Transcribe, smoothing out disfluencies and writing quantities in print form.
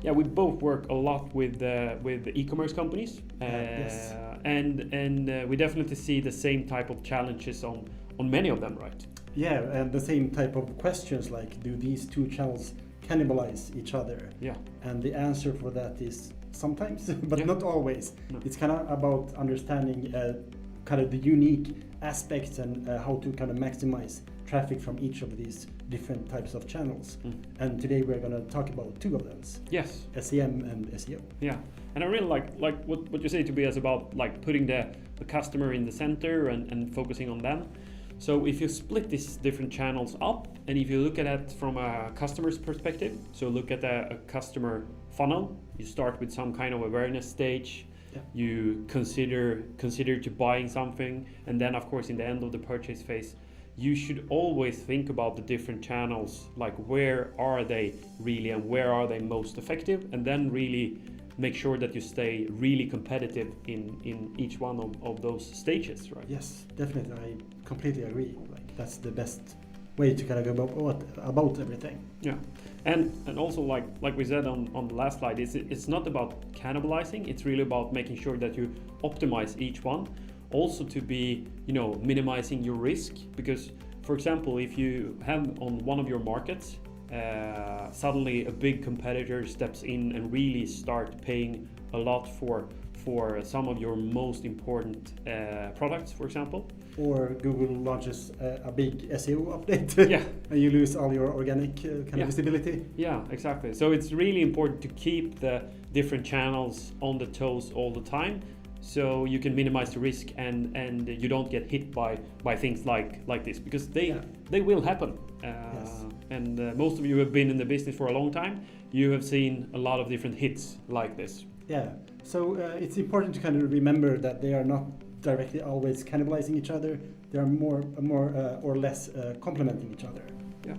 Yeah, we both work a lot with e-commerce companies, Yes. and we definitely see the same type of challenges on many of them, right? Yeah, and the same type of questions like, do these two channels cannibalize each other? Yeah. And the answer for that is sometimes, but Yeah. not always. No. It's kind of about understanding kind of the unique aspects and how to kind of maximize traffic from each of these different types of channels. And today we're going to talk about two of those. Yes. SEM and SEO. Yeah, and I really like what you say, Tobias, about like putting the customer in the center and focusing on them. So if you split these different channels up, and if you look at it from a customer's perspective, so look at a customer funnel, you start with some kind of awareness stage. Yeah. You consider to buying something, and then of course in the end of the purchase phase, you should always think about the different channels, like where are they really and where are they most effective, and then really make sure that you stay really competitive in each one of those stages, right? Yes, definitely. I completely agree. Like that's the best way to kind of go about everything. Yeah, and also like we said on the last slide, it's not about cannibalizing. It's really about making sure that you optimize each one. Also to be, minimizing your risk, because for example, if you have on one of your markets, suddenly a big competitor steps in and really start paying a lot for some of your most important products, for example. Or Google launches a big SEO update, Yeah. and you lose all your organic kind of visibility. Yeah, exactly. So it's really important to keep the different channels on the toes all the time, so you can minimize the risk and you don't get hit by things like this, because they will happen. Yes. And most of you have been in the business for a long time. You have seen a lot of different hits like this. Yeah, so it's important to kind of remember that they are not directly always cannibalizing each other. They are more or less complementing each other. Yeah.